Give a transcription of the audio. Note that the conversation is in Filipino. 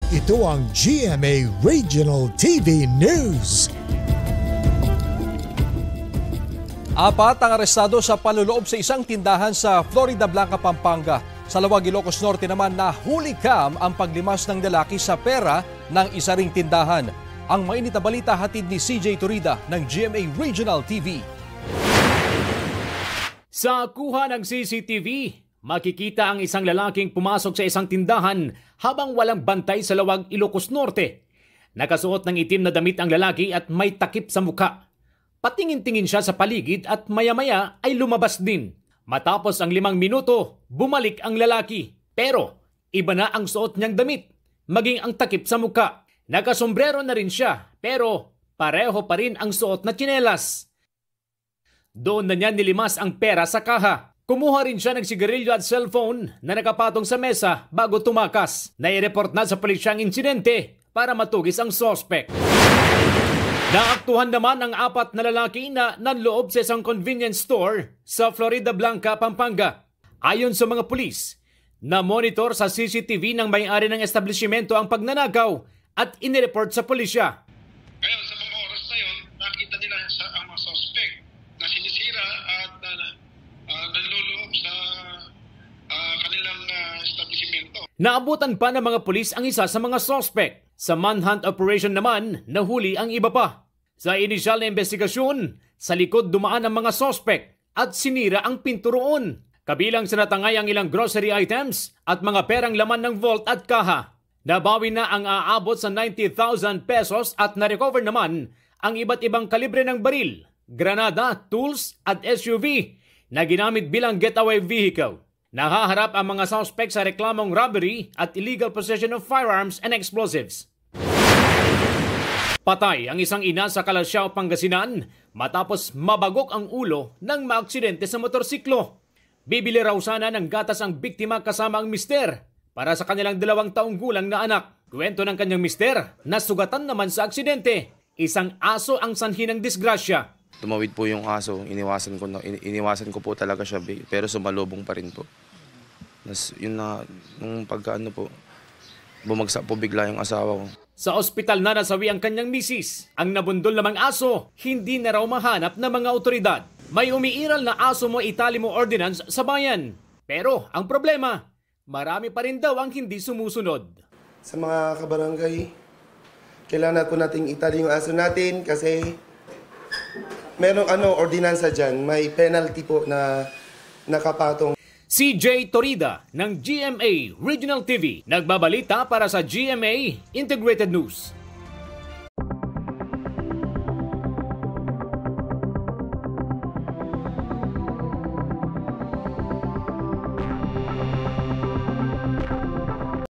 Ito ang GMA Regional TV News. Apat ang arestado sa panloloob sa isang tindahan sa Florida Blanca, Pampanga. Sa Lawag, Ilocos Norte naman, nahuli kam ang paglimas ng lalaki sa pera ng isa ring tindahan. Ang mainit na balita hatid ni CJ Torida ng GMA Regional TV. Sa kuha ng CCTV, makikita ang isang lalaking pumasok sa isang tindahan habang walang bantay sa Lawag, Ilocos Norte. Nakasuot ng itim na damit ang lalaki at may takip sa mukha. Patingin-tingin siya sa paligid at maya-maya ay lumabas din. Matapos ang 5 minuto, bumalik ang lalaki. Pero iba na ang suot niyang damit, maging ang takip sa mukha. Nakasombrero na rin siya, pero pareho pa rin ang suot na tsinelas. Doon na niya nilimas ang pera sa kaha. Kumuha rin siya ng sigarilyo at cellphone na nakapatong sa mesa bago tumakas. Nai-report na sa pulisya ang insidente para matugis ang suspect. Naaktuhan naman ang 4 na lalaki na nanloob sa isang convenience store sa Florida Blanca, Pampanga. Ayon sa mga pulis, na-monitor sa CCTV ng may-ari ng establishmento ang pagnanakaw at inireport sa pulisya. Ngayon, sa mga oras na yun, nakita nila ang mga suspect na sinisira at nanloloob sa kanilang establishmento. Naabutan pa ng mga pulis ang isa sa mga suspect. Sa manhunt operation naman, nahuli ang iba pa. Sa inisyal na investigasyon, sa likod dumaan ang mga suspect at sinira ang pinto roon. Kabilang sa natangay ang ilang grocery items at mga perang laman ng vault at kaha. Nabawi na ang aabot sa 90,000 pesos at na-recover naman ang iba't ibang kalibre ng baril, granada, tools at SUV na ginamit bilang getaway vehicle. Nahaharap ang mga suspect sa reklamong robbery at illegal possession of firearms and explosives. Patay ang isang ina sa Calasiao, Pangasinan matapos mabagok ang ulo ng maaksidente sa motorsiklo. Bibili raw sana ng gatas ang biktima kasama ang mister para sa kanilang 2 taong gulang na anak. Kwento ng kanyang mister, nasugatan naman sa aksidente. Isang aso ang sanhi ng disgrasya. Tumawid po yung aso, iniwasan ko po talaga siya, pero sumalubong pa rin po. Yun na, nung pagkaano po, bumagsak po bigla yung asawa ko. Sa ospital na nasawi ang kanyang misis. Ang nabundol namang aso, hindi na raw mahanap ng mga otoridad. May umiiral na aso mo itali mo ordinance sa bayan. Pero ang problema, marami pa rin daw ang hindi sumusunod. Sa mga kabarangay, kailangan po nating itali yung aso natin kasi merong ordinansa dyan, may penalty po na nakapatong. CJ Torida ng GMA Regional TV, nagbabalita para sa GMA Integrated News.